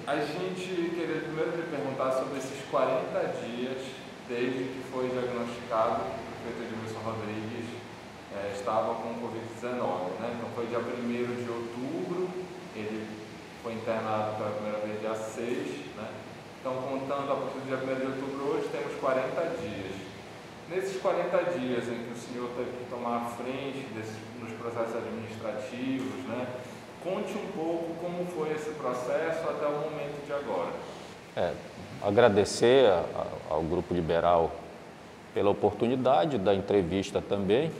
A gente queria primeiro lhe perguntar sobre esses 40 dias desde que foi diagnosticado que o prefeito Edmilson Rodrigues estava com Covid-19, né? Então foi dia 1º de outubro, ele foi internado pela primeira vez dia 6, né? Então, contando a partir do dia 1º de outubro, hoje temos 40 dias. Nesses 40 dias em que o senhor teve que tomar a frente nos processos administrativos, né? Conte um pouco como foi esse processo até o momento de agora. Agradecer ao Grupo Liberal pela oportunidade da entrevista também.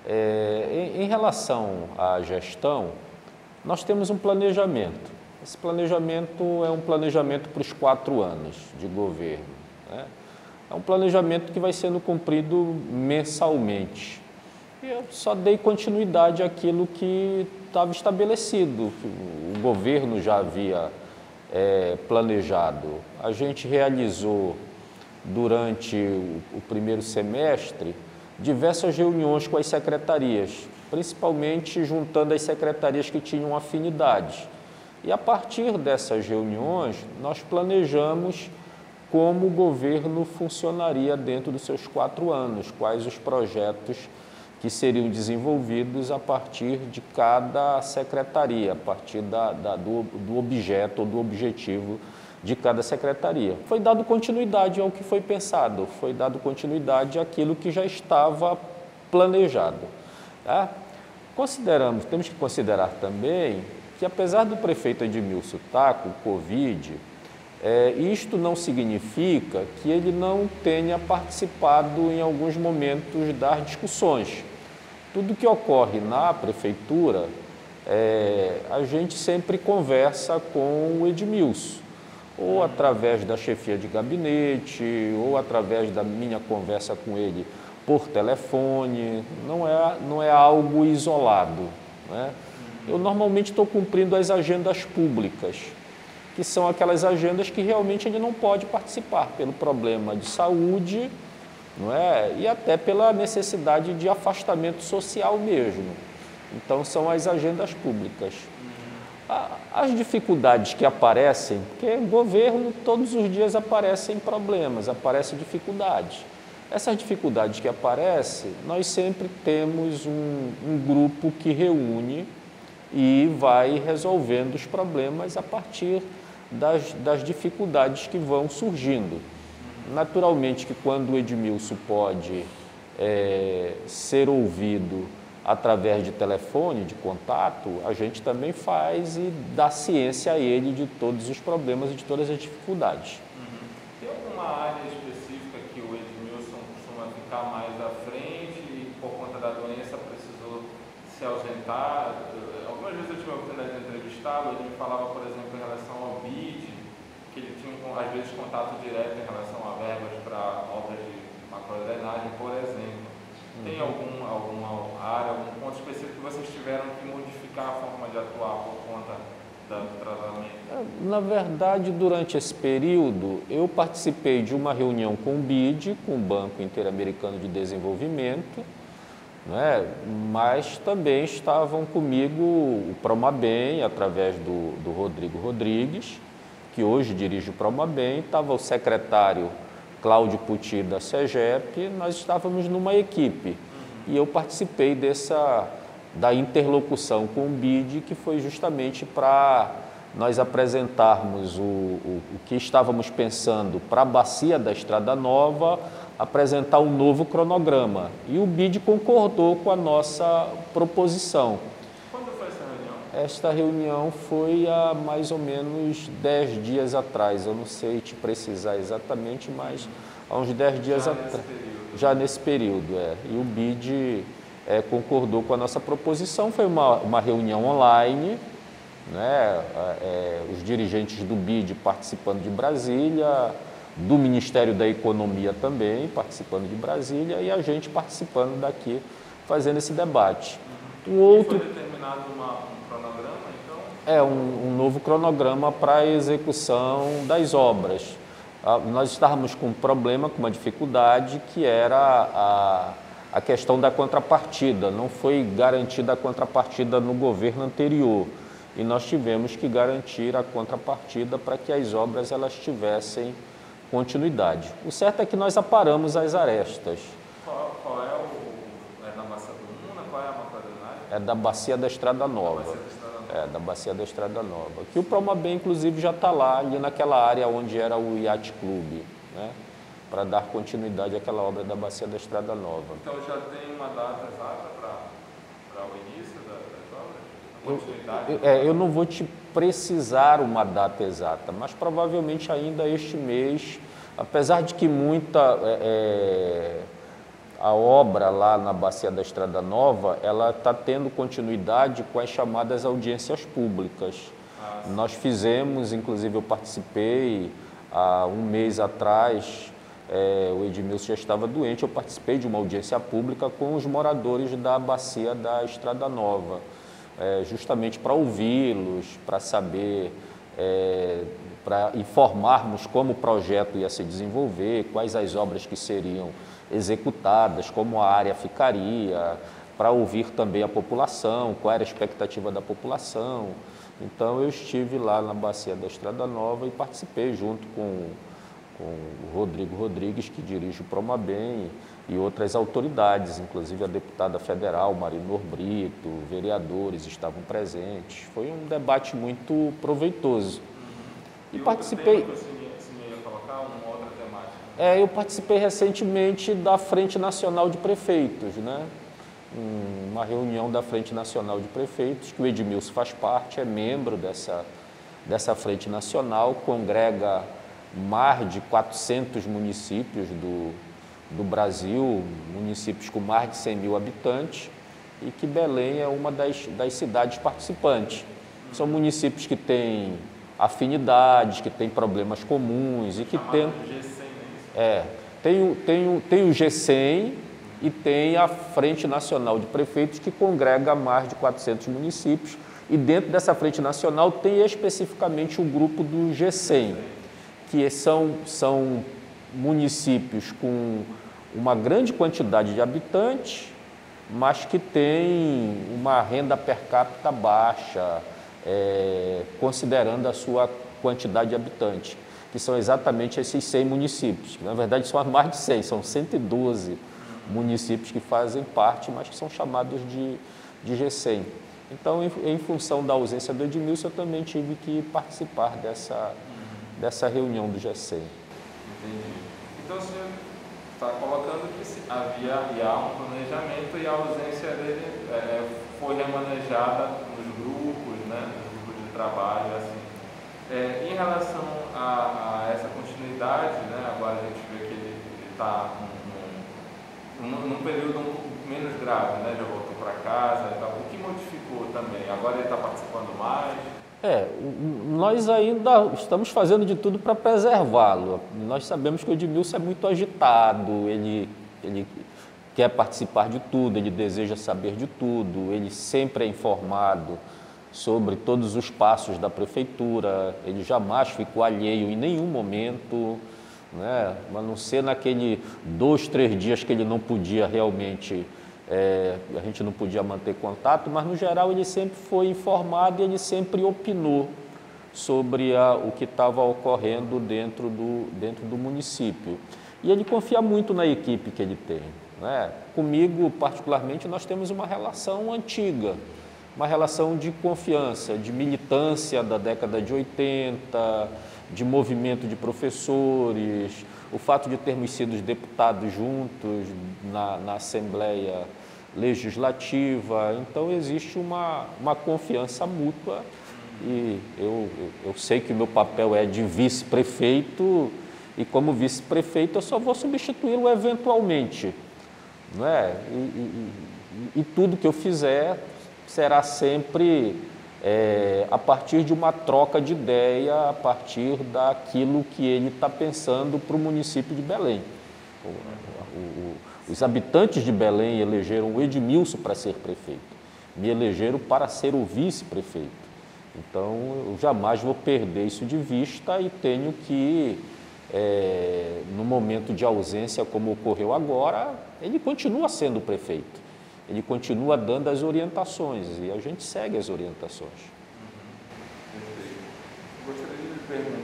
Em relação à gestão, nós temos um planejamento. Esse planejamento é um planejamento para os 4 anos de governo, né? É um planejamento que vai sendo cumprido mensalmente. E eu só dei continuidade àquilo que estava estabelecido, que o governo já havia planejado. A gente realizou, durante o primeiro semestre, diversas reuniões com as secretarias, principalmente juntando as secretarias que tinham afinidade. E a partir dessas reuniões, nós planejamos como o governo funcionaria dentro dos seus 4 anos, quais os projetos que seriam desenvolvidos a partir de cada secretaria, a partir do objeto ou do objetivo de cada secretaria. Foi dado continuidade ao que foi pensado, foi dado continuidade àquilo que já estava planejado. Tá? Temos que considerar também que, apesar do prefeito Edmilson estar com Covid, isto não significa que ele não tenha participado em alguns momentos das discussões. Tudo que ocorre na prefeitura, a gente sempre conversa com o Edmilson, ou através da chefia de gabinete, ou através da minha conversa com ele por telefone, não é algo isolado, né? Eu normalmente estou cumprindo as agendas públicas, que são aquelas agendas que realmente ele não pode participar pelo problema de saúde, não é? E até pela necessidade de afastamento social mesmo. Então, são as agendas públicas. As dificuldades que aparecem, porque o governo todos os dias aparecem problemas, aparecem dificuldades. Essas dificuldades que aparecem, nós sempre temos um grupo que reúne e vai resolvendo os problemas a partir das dificuldades que vão surgindo. Naturalmente que quando o Edmilson pode ser ouvido através de telefone, de contato, a gente também faz e dá ciência a ele de todos os problemas e de todas as dificuldades. Tem alguma área específica que o Edmilson costuma ficar mais à frente e por conta da doença precisou se ausentar? Algumas vezes eu tive a oportunidade de entrevistá-lo, ele me falava, por exemplo, em relação ao BID, que ele tinha, às vezes, contato direto em relação a verbas para obras de macrodrenagem, por exemplo. Tem alguma área, algum ponto específico que vocês tiveram que modificar a forma de atuar por conta do tratamento? Na verdade, durante esse período, eu participei de uma reunião com o BID, com o Banco Interamericano de Desenvolvimento, né? Mas também estavam comigo o Promabem, através do Rodrigo Rodrigues, que hoje dirige o Promabem, estava o secretário Cláudio Puti da SEGEP, nós estávamos numa equipe. E eu participei da interlocução com o BID, que foi justamente para nós apresentarmos o que estávamos pensando para a bacia da Estrada Nova, apresentar um novo cronograma. E o BID concordou com a nossa proposição. Quando foi essa reunião? Esta reunião foi há mais ou menos 10 dias atrás. Eu não sei te precisar exatamente, mas há uns 10 dias atrás. Já nesse período, E o BID concordou com a nossa proposição. Foi uma reunião online, né? Os dirigentes do BID participando de Brasília, do Ministério da Economia também participando de Brasília e a gente participando daqui, fazendo esse debate. Foi determinado um cronograma, então? Um novo cronograma para a execução das obras. Nós estávamos com um problema, com uma dificuldade, que era a questão da contrapartida. Não foi garantida a contrapartida no governo anterior. e nós tivemos que garantir a contrapartida para que as obras elas tivessem continuidade. O certo é que nós aparamos as arestas. Qual é o... É na Bacia do Una? Qual é a macroordenária? É da Bacia da Estrada Nova. Da Bacia da Estrada Nova. Que o Promabem, inclusive, já está lá, ali naquela área onde era o Yacht Clube, né? Para dar continuidade àquela obra da Bacia da Estrada Nova. Então já tem uma data exata para o início das obras? Continuidade? Eu não vou te precisar uma data exata, mas provavelmente ainda este mês, apesar de que muita... a obra lá na Bacia da Estrada Nova, ela está tendo continuidade com as chamadas audiências públicas. Nós fizemos, inclusive eu participei há um mês atrás, o Edmilson já estava doente, eu participei de uma audiência pública com os moradores da Bacia da Estrada Nova, justamente para ouvi-los, para saber, para informarmos como o projeto ia se desenvolver, quais as obras que seriam executadas, como a área ficaria, para ouvir também a população, qual era a expectativa da população. Então eu estive lá na Bacia da Estrada Nova e participei junto com o Rodrigo Rodrigues, que dirige o Promabem, e outras autoridades, inclusive a deputada federal, Marinor Brito, vereadores estavam presentes. Foi um debate muito proveitoso. E participei... eu participei recentemente da Frente Nacional de Prefeitos, né? Uma reunião da Frente Nacional de Prefeitos, que o Edmilson faz parte, é membro dessa Frente Nacional, congrega mais de 400 municípios do Brasil, municípios com mais de 100 mil habitantes, e que Belém é uma das cidades participantes. São municípios que têm afinidades, que têm problemas comuns e que tentam... Tem o G100 e tem a Frente Nacional de Prefeitos, que congrega mais de 400 municípios, e dentro dessa Frente Nacional tem especificamente o grupo do G100, que são municípios com uma grande quantidade de habitantes, mas que têm uma renda per capita baixa, considerando a sua quantidade de habitantes, que são exatamente esses 100 municípios, que na verdade são mais de 100, são 112 municípios que fazem parte, mas que são chamados de G100. Então, em função da ausência do Edmilson, eu também tive que participar dessa reunião do G100. Entendi. Então, o senhor está colocando que havia um planejamento e a ausência dele foi remanejada nos grupos, né, nos grupos de trabalho, assim. Em relação a essa continuidade, né, agora a gente vê que ele está num período um pouco menos grave, né, já voltou para casa e tal. O que modificou também? Agora ele está participando mais? Nós ainda estamos fazendo de tudo para preservá-lo. Nós sabemos que o Edmilson é muito agitado, ele quer participar de tudo, ele deseja saber de tudo, ele sempre é informado sobre todos os passos da prefeitura, ele jamais ficou alheio em nenhum momento, né? A não ser naquele 2, 3 dias que ele não podia realmente, a gente não podia manter contato, mas no geral ele sempre foi informado e ele sempre opinou sobre o que estava ocorrendo dentro do município. E ele confia muito na equipe que ele tem, né? Comigo, particularmente, nós temos uma relação antiga, uma relação de confiança, de militância da década de 80, de movimento de professores, o fato de termos sido deputados juntos na Assembleia Legislativa. Então, existe uma confiança mútua e eu sei que o meu papel é de vice-prefeito e, como vice-prefeito, eu só vou substituí-lo eventualmente, não é? E tudo que eu fizer será sempre a partir de uma troca de ideia, a partir daquilo que ele está pensando para o município de Belém. Os habitantes de Belém elegeram o Edmilson para ser prefeito, me elegeram para ser o vice-prefeito. Então, eu jamais vou perder isso de vista e tenho que, no momento de ausência, como ocorreu agora, ele continua sendo prefeito. Ele continua dando as orientações e a gente segue as orientações.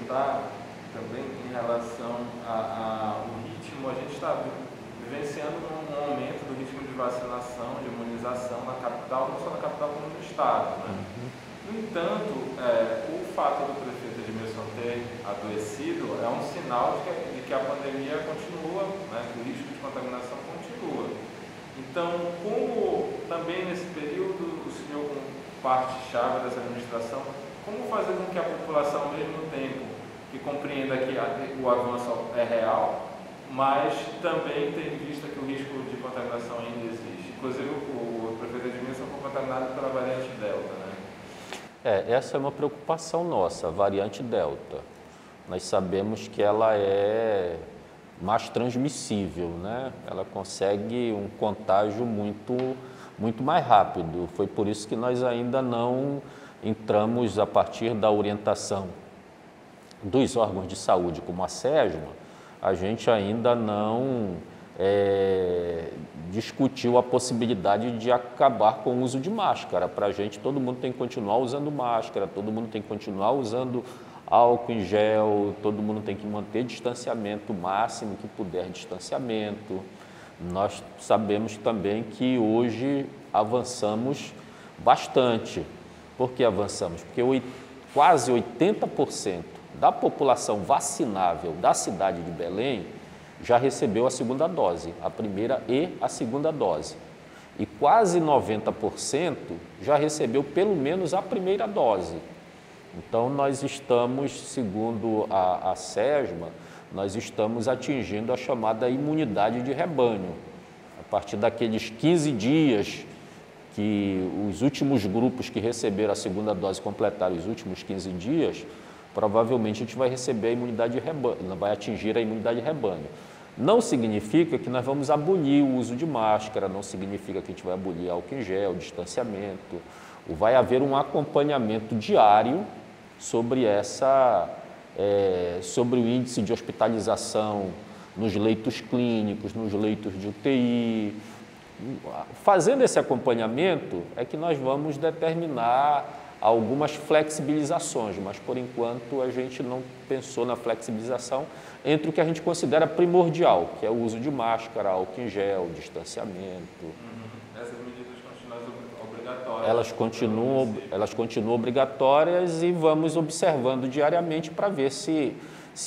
perguntar também em relação ao ritmo. A gente está vivenciando um aumento do ritmo de vacinação, de imunização na capital, não só na capital como no estado, né? No entanto, o fato do prefeito Edmilson ter adoecido é um sinal de que a pandemia continua, né? Que o risco de contaminação continua. Então, como também nesse período o senhor, como parte-chave dessa administração, como fazer com que a população, ao mesmo tempo que compreenda que o avanço é real, mas também tem em vista que o risco de contaminação ainda existe? Inclusive, o prefeito Edmilson foi contaminado pela variante Delta, né? Essa é uma preocupação nossa, a variante Delta. Nós sabemos que ela é mais transmissível, né? Ela consegue um contágio muito mais rápido. Foi por isso que nós ainda não entramos, a partir da orientação dos órgãos de saúde, como a SESMA, a gente ainda não discutiu a possibilidade de acabar com o uso de máscara. Para a gente, todo mundo tem que continuar usando máscara, todo mundo tem que continuar usando álcool em gel, todo mundo tem que manter distanciamento, o máximo que puder distanciamento. Nós sabemos também que hoje avançamos bastante. Por que avançamos? Porque quase 80% da população vacinável da cidade de Belém já recebeu a segunda dose, a primeira e a segunda dose. E quase 90% já recebeu pelo menos a primeira dose. Então, nós estamos, segundo a SESMA, nós estamos atingindo a chamada imunidade de rebanho. A partir daqueles 15 dias que os últimos grupos que receberam a segunda dose completaram os últimos 15 dias, provavelmente a gente vai receber a imunidade de rebanho, vai atingir a imunidade de rebanho. Não significa que nós vamos abolir o uso de máscara, não significa que a gente vai abolir álcool em gel, distanciamento. Vai haver um acompanhamento diário sobre sobre o índice de hospitalização nos leitos clínicos, nos leitos de UTI. Fazendo esse acompanhamento é que nós vamos determinar algumas flexibilizações, mas por enquanto a gente não pensou na flexibilização entre o que a gente considera primordial, que é o uso de máscara, álcool em gel, distanciamento. Essas medidas continuam obrigatórias? Elas continuam obrigatórias e vamos observando diariamente para ver se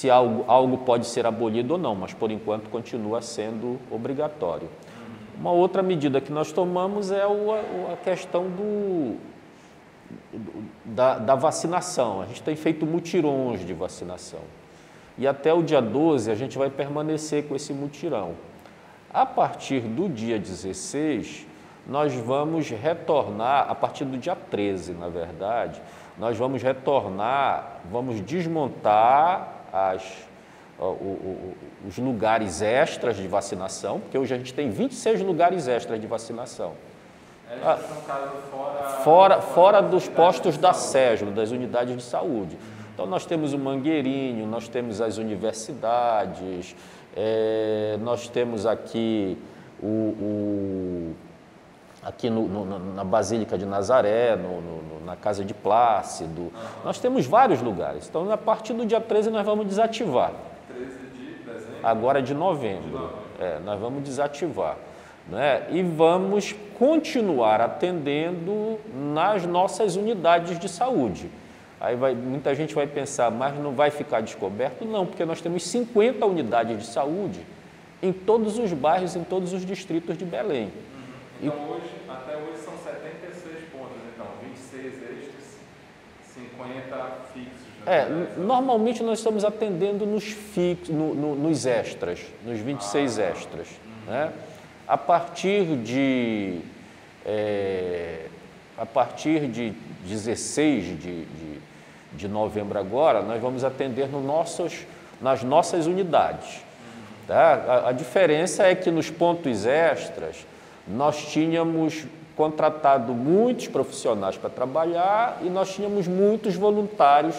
algo pode ser abolido ou não, mas por enquanto continua sendo obrigatório. Uma outra medida que nós tomamos é a questão da vacinação. A gente tem feito mutirões de vacinação. E até o dia 12 a gente vai permanecer com esse mutirão. A partir do dia 16, nós vamos retornar, a partir do dia 13, na verdade, nós vamos retornar, vamos desmontar os lugares extras de vacinação, porque hoje a gente tem 26 lugares extras de vacinação. Fora dos postos da SESMA, das unidades de saúde. Então, nós temos o Mangueirinho, nós temos as universidades, nós temos aqui aqui na Basílica de Nazaré, na Casa de Plácido. Nós temos vários lugares. Então, a partir do dia 13, nós vamos desativar. 13 de dezembro? Agora de novembro. Nós vamos desativar. Né? E vamos continuar atendendo nas nossas unidades de saúde. Aí muita gente vai pensar, mas não vai ficar descoberto? Não, porque nós temos 50 unidades de saúde em todos os bairros, em todos os distritos de Belém. Então, até hoje são 76 pontos, então, 26 extras, 50 fixos. Normalmente nós estamos atendendo nos extras, nos 26 extras. Né? A partir de 16 de novembro agora, nós vamos atender nas nossas unidades. Tá? A diferença é que nos pontos extras, nós tínhamos contratado muitos profissionais para trabalhar e nós tínhamos muitos voluntários,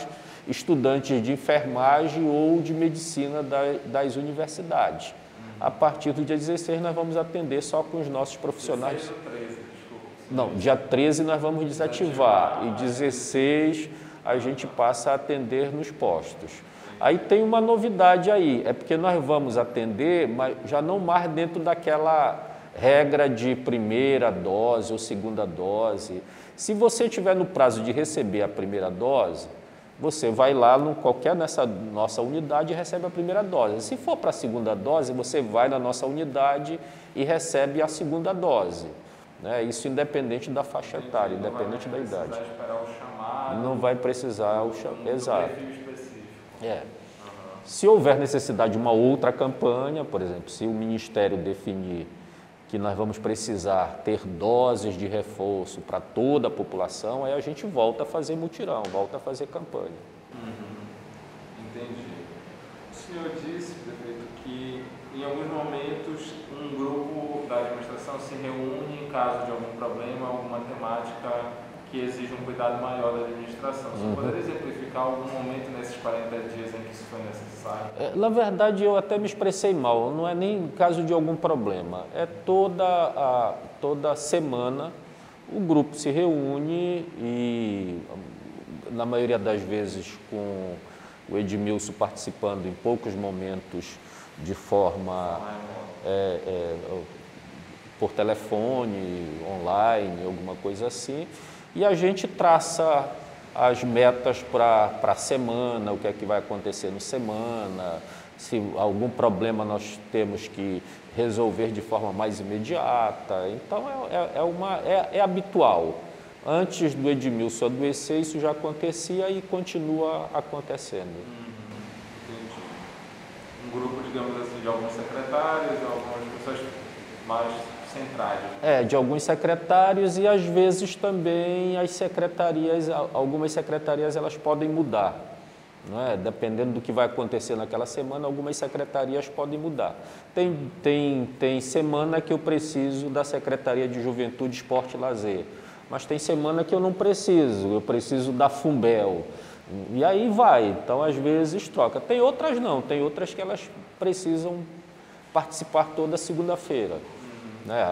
estudantes de enfermagem ou de medicina das universidades. A partir do dia 16, nós vamos atender só com os nossos profissionais. 16 ou 13, desculpa. Não, dia 13 nós vamos desativar e 16 a gente passa a atender nos postos. Aí tem uma novidade aí, é porque nós vamos atender, mas já não mais dentro daquela regra de primeira dose ou segunda dose. Se você estiver no prazo de receber a primeira dose, você vai lá qualquer nessa nossa unidade e recebe a primeira dose. Se for para a segunda dose, você vai na nossa unidade e recebe a segunda dose. Né? Isso independente da faixa etária, independente da idade. Não vai precisar esperar o chamado. Não vai precisar o chamado. Exato. Perfil específico. É. Se houver necessidade de uma outra campanha, por exemplo, se o Ministério definir que nós vamos precisar ter doses de reforço para toda a população, aí a gente volta a fazer mutirão, volta a fazer campanha. Entendi. O senhor disse, prefeito, que em alguns momentos um grupo da administração se reúne em caso de algum problema, alguma temática que exige um cuidado maior da administração. Você poderia exemplificar algum momento nesses 40 dias em que isso foi necessário? Na verdade, eu até me expressei mal, não é nem em caso de algum problema. É toda semana o grupo se reúne e, na maioria das vezes, com o Edmilson participando em poucos momentos de forma por telefone, online, alguma coisa assim, e a gente traça as metas para a semana, o que é que vai acontecer na semana, se algum problema nós temos que resolver de forma mais imediata. Então, é habitual. Antes do Edmilson adoecer, isso já acontecia e continua acontecendo. Entendi. Um grupo, digamos assim, de alguns secretários, algumas pessoas mais centrais. De alguns secretários e às vezes também as secretarias, algumas secretarias elas podem mudar, não é? Dependendo do que vai acontecer naquela semana, algumas secretarias podem mudar. Tem semana que eu preciso da Secretaria de Juventude, Esporte e Lazer, mas tem semana que eu não preciso, eu preciso da Fumbel. E aí vai, então às vezes troca. Tem outras não, tem outras que elas precisam participar toda segunda-feira.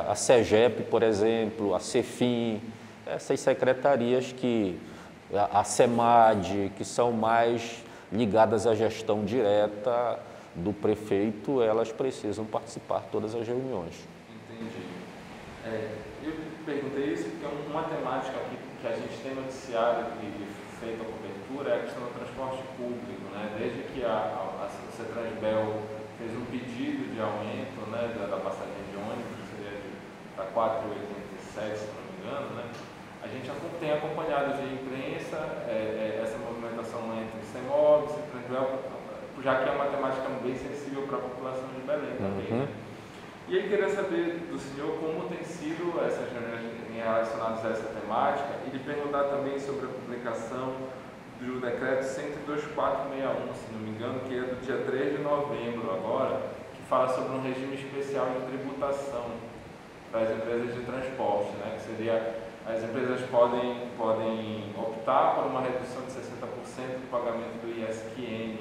A SEGEP, por exemplo, a CEFIM, essas secretarias a SEMAD, que são mais ligadas à gestão direta do prefeito, elas precisam participar de todas as reuniões. Entendi. Eu perguntei isso porque uma temática que a gente tem noticiado e feito a cobertura é a questão do transporte público, né? Desde que a CETRANSBEL fez um pedido de aumento, né, da passagem de ônibus, para 4,87, se não me engano, né? A gente tem acompanhado via imprensa essa movimentação entre o CEMOB, CETRANSBEL, já que é uma temática bem sensível para a população de Belém também. Né? E aí queria saber do senhor como tem sido essas reuniões relacionadas a essa temática e lhe perguntar também sobre a publicação do decreto 102.461, se não me engano, que é do dia 3 de novembro agora, que fala sobre um regime especial de tributação para as empresas de transporte, né? Que seria, as empresas podem optar por uma redução de 60% do pagamento do ISQN.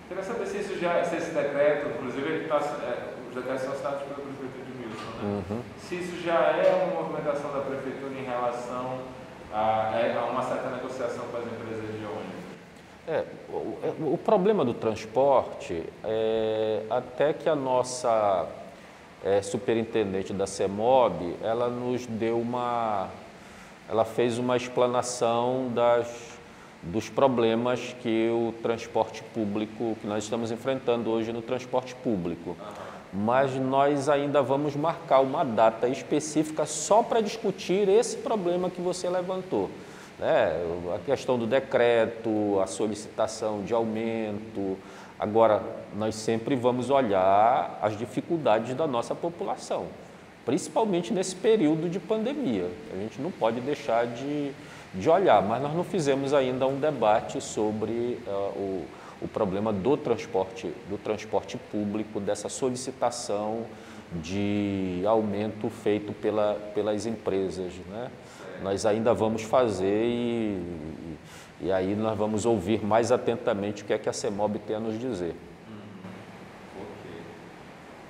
Queria saber se esse decreto, inclusive os decretos são assinados pelo prefeito Edmilson, né? Se isso já é uma movimentação da prefeitura em relação a uma certa negociação com as empresas de ônibus. O problema do transporte é até que a nossa superintendente da CEMOB, ela fez uma explanação dos problemas que o transporte público, que nós estamos enfrentando hoje no transporte público. Mas nós ainda vamos marcar uma data específica só para discutir esse problema que você levantou. A questão do decreto, a solicitação de aumento. Agora, nós sempre vamos olhar as dificuldades da nossa população, principalmente nesse período de pandemia. A gente não pode deixar de olhar, mas nós não fizemos ainda um debate sobre o problema do transporte público, dessa solicitação de aumento feito pelas empresas, né? Nós ainda vamos fazer e aí nós vamos ouvir mais atentamente o que é que a CEMOB tem a nos dizer. Ok.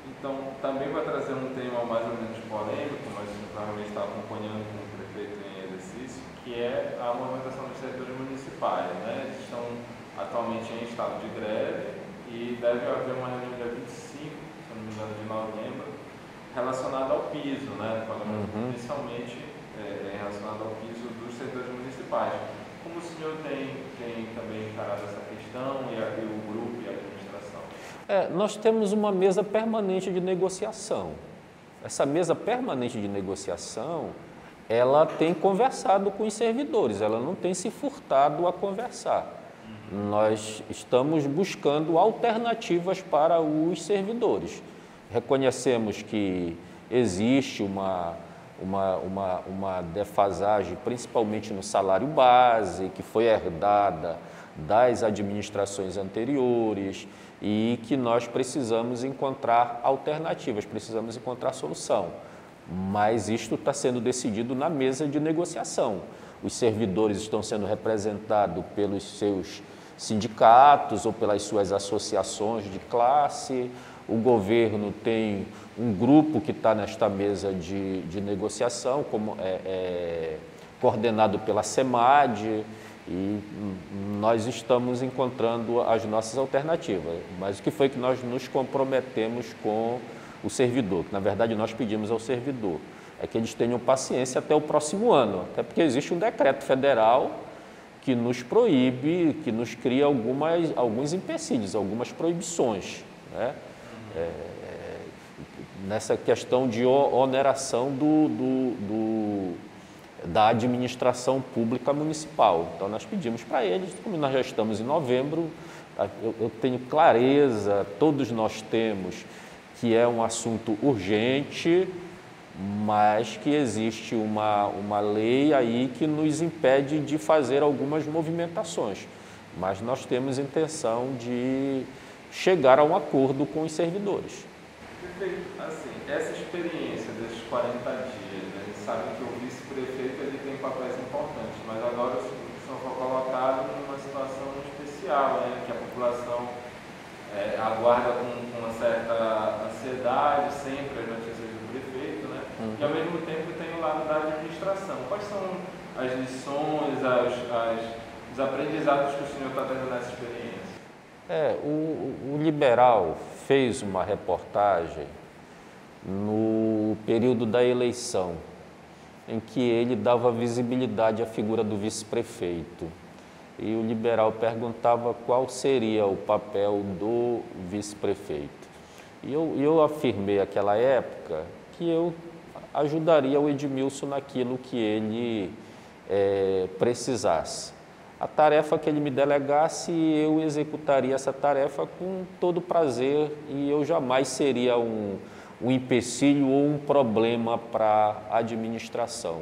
Então, também vai trazer um tema mais ou menos polêmico, mas provavelmente está acompanhando com o prefeito em exercício, que é a movimentação dos servidores municipais. municipais, né? Eles estão atualmente em estado de greve e deve haver uma reunião dia 25, se não me engano, de novembro, relacionada ao piso, né? Principalmente relacionado ao piso dos servidores municipais. Como o senhor tem também encarado essa questão e o grupo e a administração? Nós temos uma mesa permanente de negociação. Essa mesa permanente de negociação, ela tem conversado com os servidores, ela não tem se furtado a conversar. Nós estamos buscando alternativas para os servidores. Reconhecemos que existe uma defasagem, principalmente no salário base, que foi herdada das administrações anteriores e que nós precisamos encontrar alternativas, precisamos encontrar solução. Mas isto está sendo decidido na mesa de negociação. Os servidores estão sendo representados pelos seus sindicatos ou pelas suas associações de classe. O governo tem um grupo que está nesta mesa de negociação, coordenado pela SEMAD, e nós estamos encontrando as nossas alternativas. Mas o que foi que nós nos comprometemos com o servidor? Que, na verdade, nós pedimos ao servidor é que eles tenham paciência até o próximo ano, até porque existe um decreto federal que nos proíbe, que nos cria alguns empecilhos, algumas proibições, né? Nessa questão de oneração da administração pública municipal. Então, nós pedimos para eles, como nós já estamos em novembro, eu tenho clareza, todos nós temos, que é um assunto urgente, mas que existe uma lei aí que nos impede de fazer algumas movimentações. Mas nós temos intenção de chegar a um acordo com os servidores. Perfeito. Assim, essa experiência desses 40 dias, né, a gente sabe que o vice-prefeito ele tem papéis importantes, mas agora o senhor foi colocado numa situação especial, né, que a população aguarda com uma certa ansiedade sempre as notícias do prefeito, né, e ao mesmo tempo tem o lado da administração. Quais são as lições, os aprendizados que o senhor está tendo nessa experiência? O Liberal fez uma reportagem no período da eleição, em que ele dava visibilidade à figura do vice-prefeito. E o Liberal perguntava qual seria o papel do vice-prefeito. E eu afirmei naquela época que eu ajudaria o Edmilson naquilo que ele precisasse. A tarefa que ele me delegasse, eu executaria essa tarefa com todo prazer e eu jamais seria um empecilho ou um problema para a administração.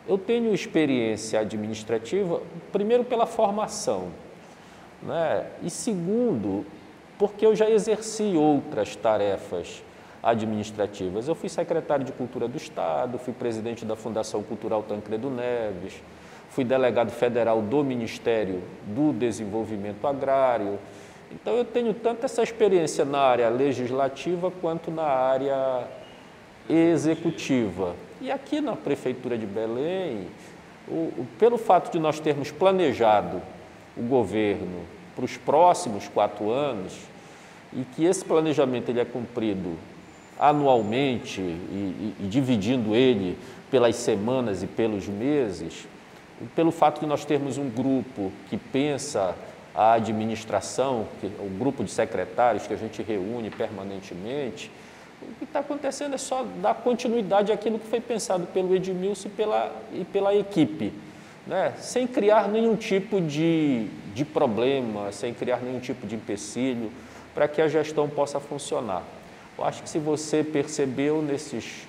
Eu tenho experiência administrativa, primeiro pela formação, né? E segundo, porque eu já exerci outras tarefas administrativas. Eu fui secretário de Cultura do Estado, fui presidente da Fundação Cultural Tancredo Neves, fui delegado federal do Ministério do Desenvolvimento Agrário. Então, eu tenho tanto essa experiência na área legislativa quanto na área executiva. E aqui na Prefeitura de Belém, pelo fato de nós termos planejado o governo para os próximos 4 anos e que esse planejamento ele é cumprido anualmente e dividindo ele pelas semanas e pelos meses, pelo fato de nós termos um grupo que pensa a administração, o grupo de secretários que a gente reúne permanentemente, o que está acontecendo é só dar continuidade àquilo que foi pensado pelo Edmilson e pela equipe, né? Sem criar nenhum tipo de problema, sem criar nenhum tipo de empecilho, para que a gestão possa funcionar. Eu acho que se você percebeu, nesses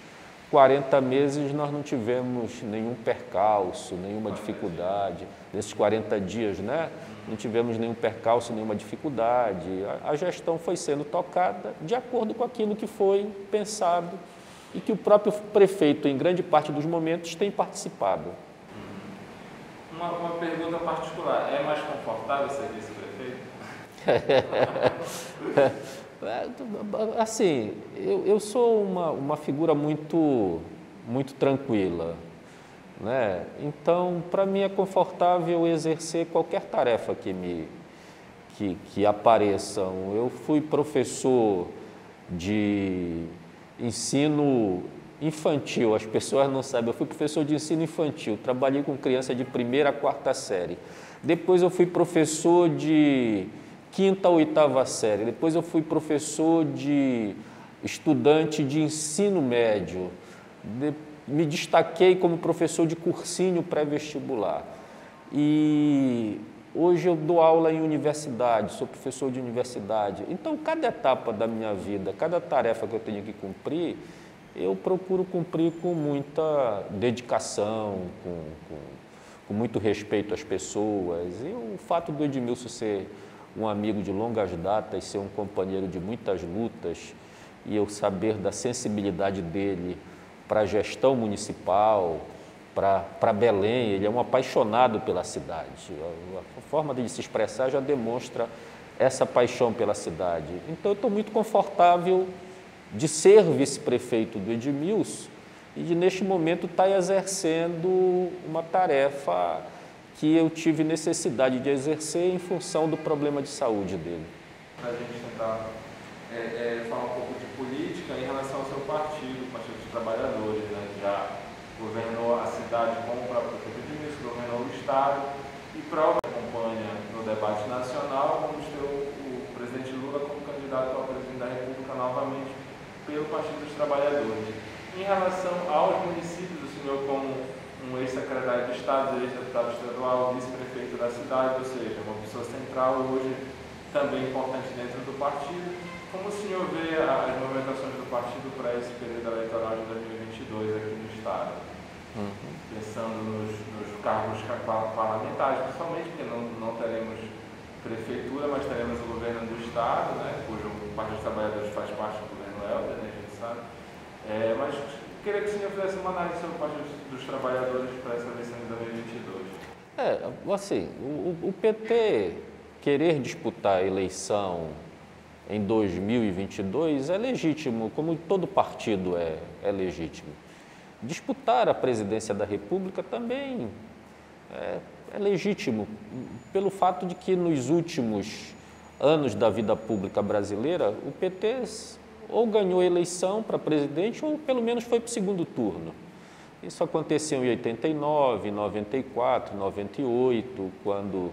40 meses nós não tivemos nenhum percalço, nenhuma dificuldade. Nesses 40 dias, né? Não tivemos nenhum percalço, nenhuma dificuldade. A gestão foi sendo tocada de acordo com aquilo que foi pensado e que o próprio prefeito, em grande parte dos momentos, tem participado. Uma pergunta particular, é mais confortável ser vice-prefeito? Assim, eu sou uma figura muito tranquila. né? Então, para mim é confortável exercer qualquer tarefa que apareçam. Eu fui professor de ensino infantil, as pessoas não sabem, eu fui professor de ensino infantil, trabalhei com criança de 1ª a 4ª série. Depois eu fui professor de 5ª a 8ª série. Depois eu fui professor de estudante de ensino médio. Me destaquei como professor de cursinho pré-vestibular. E hoje eu dou aula em universidade, sou professor de universidade. Então, cada etapa da minha vida, cada tarefa que eu tenho que cumprir, eu procuro cumprir com muita dedicação, com muito respeito às pessoas. E o fato do Edmilson ser um amigo de longas datas, ser um companheiro de muitas lutas, e eu saber da sensibilidade dele para a gestão municipal, para Belém, ele é um apaixonado pela cidade. A forma de se expressar já demonstra essa paixão pela cidade. Então, eu estou muito confortável de ser vice-prefeito do Edmilson e de, neste momento, estar exercendo uma tarefa que eu tive necessidade de exercer em função do problema de saúde dele. Para a gente tentar falar um pouco de política em relação ao seu partido, o Partido dos Trabalhadores, né, que já governou a cidade como o próprio prefeito Edmilson, governou o Estado e prova que acompanha no debate nacional, vamos ter o presidente Lula como candidato ao presidente da República novamente pelo Partido dos Trabalhadores. Em relação aos municípios, o senhor como um ex-secretário de Estado, ex-deputado estadual, vice-prefeito da cidade, ou seja, uma pessoa central hoje também importante dentro do partido, como o senhor vê as movimentações do partido para esse período eleitoral de 2022 aqui no Estado? Pensando nos cargos parlamentares, principalmente, porque não teremos prefeitura, mas teremos o governo do Estado, né, cujo o Partido dos Trabalhadores faz parte do governo Helder, né, a gente sabe. Mas queria que o senhor fizesse uma análise sobre o Partido dos Trabalhadores para essa eleição de 2022. Assim, o PT querer disputar a eleição em 2022 é legítimo, como todo partido é legítimo. Disputar a presidência da República também é legítimo, pelo fato de que nos últimos anos da vida pública brasileira, o PT ou ganhou a eleição para presidente ou pelo menos foi para o segundo turno. Isso aconteceu em 89, 94, 98, quando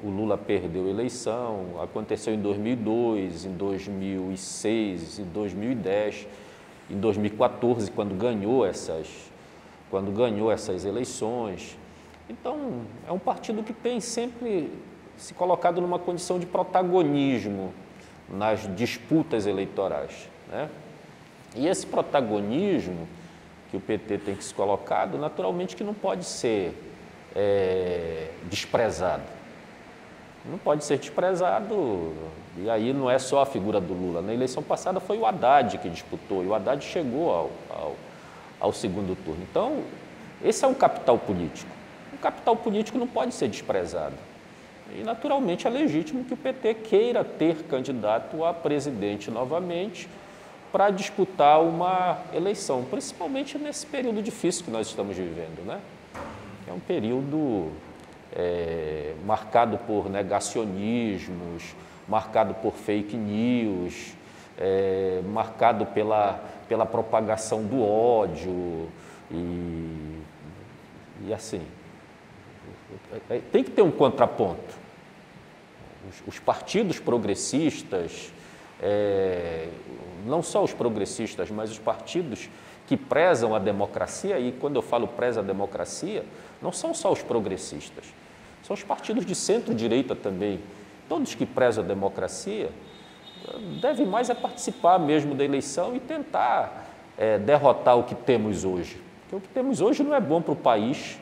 o Lula perdeu a eleição, aconteceu em 2002, em 2006, em 2010, em 2014, quando ganhou essas eleições. Então, é um partido que tem sempre se colocado numa condição de protagonismo nas disputas eleitorais, né? E esse protagonismo que o PT tem que se colocado, naturalmente que não pode ser desprezado. Não pode ser desprezado, e aí não é só a figura do Lula. Na eleição passada foi o Haddad que disputou, e o Haddad chegou ao segundo turno. Então, esse é um capital político. O capital político não pode ser desprezado. E, naturalmente, é legítimo que o PT queira ter candidato a presidente novamente para disputar uma eleição, principalmente nesse período difícil que nós estamos vivendo, né? É um período marcado por negacionismos, marcado por fake news, marcado pela propagação do ódio e assim, tem que ter um contraponto. Os partidos progressistas, não só os progressistas, mas os partidos que prezam a democracia, e quando eu falo preza a democracia, não são só os progressistas, são os partidos de centro-direita também. Todos que prezam a democracia devem mais participar mesmo da eleição e tentar derrotar o que temos hoje. Porque o que temos hoje não é bom para o país,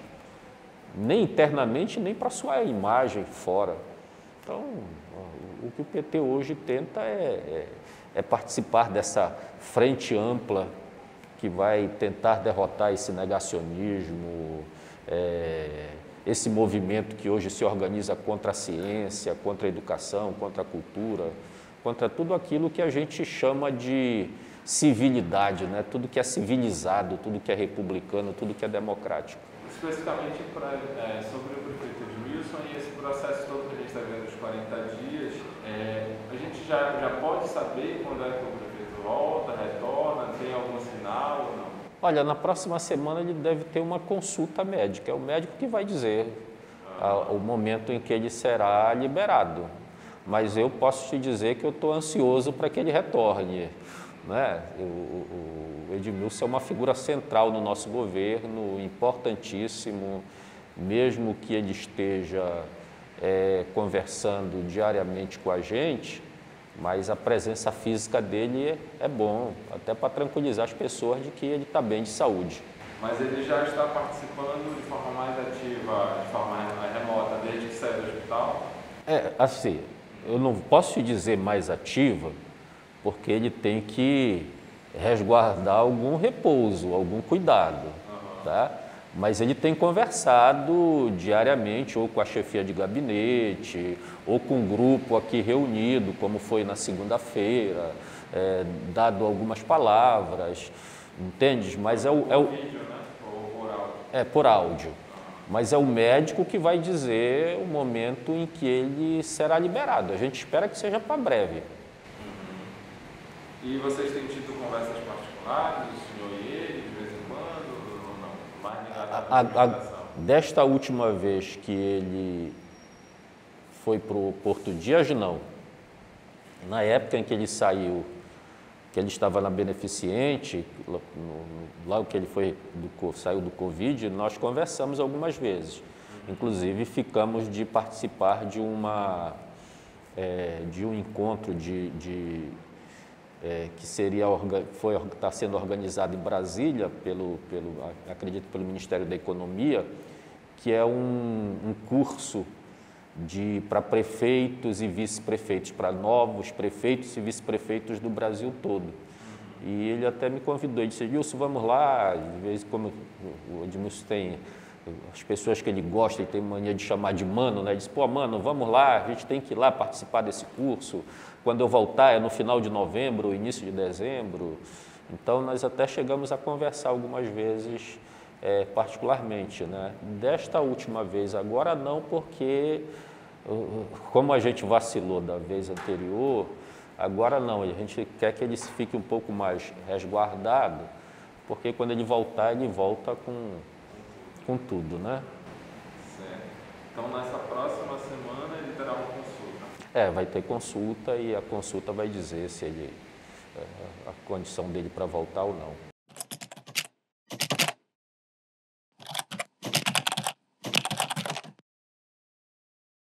nem internamente, nem para a sua imagem fora. Então, o que o PT hoje tenta é participar dessa frente ampla que vai tentar derrotar esse negacionismo, esse movimento que hoje se organiza contra a ciência, contra a educação, contra a cultura, contra tudo aquilo que a gente chama de civilidade, né? Tudo que é civilizado, tudo que é republicano, tudo que é democrático. Especificamente sobre o prefeito Edmilson e esse processo todo que a gente está vendo dos 40 dias, a gente já pode saber quando é que o prefeito volta, retorna, tem algum sinal ou não? Olha, na próxima semana ele deve ter uma consulta médica, é o médico que vai dizer o momento em que ele será liberado. Mas eu posso te dizer que eu estou ansioso para que ele retorne, né? O Edmilson é uma figura central no nosso governo, importantíssimo, mesmo que ele esteja conversando diariamente com a gente, mas a presença física dele é bom, até para tranquilizar as pessoas de que ele está bem de saúde. Mas ele já está participando de forma mais ativa, de forma remota, desde que saiu do hospital? Assim, eu não posso te dizer mais ativa, porque ele tem que resguardar algum repouso, algum cuidado, tá? Mas ele tem conversado diariamente, ou com a chefia de gabinete, ou com um grupo aqui reunido, como foi na segunda-feira, dado algumas palavras, entende? Mas vídeo, né? Ou por áudio? Por áudio. Mas é o médico que vai dizer o momento em que ele será liberado. A gente espera que seja para breve. E vocês têm tido conversas particulares, o senhor e ele, de vez em quando, ou não? Mais ligado à administração? Desta última vez que ele foi para o Porto Dias, não. Na época em que ele saiu, que ele estava na Beneficiente, logo que ele saiu do Covid, nós conversamos algumas vezes. Inclusive, ficamos de participar de um encontro que está sendo organizado em Brasília, acredito, pelo Ministério da Economia, que é um curso para prefeitos e vice-prefeitos, para novos prefeitos e vice-prefeitos do Brasil todo. E ele até me convidou, ele disse: Wilson, vamos lá, às vezes, como o Edmilson tem as pessoas que ele gosta, ele tem mania de chamar de mano, né? Ele disse: pô, mano, vamos lá, a gente tem que ir lá participar desse curso, quando eu voltar é no final de novembro, início de dezembro. Então, nós até chegamos a conversar algumas vezes, particularmente, né? Desta última vez, agora não, porque como a gente vacilou da vez anterior, agora não, a gente quer que ele fique um pouco mais resguardado, porque quando ele voltar, ele volta com tudo, né? Certo. Então, nessa próxima semana, ele terá uma consulta? Vai ter consulta e a consulta vai dizer se a condição dele para voltar ou não.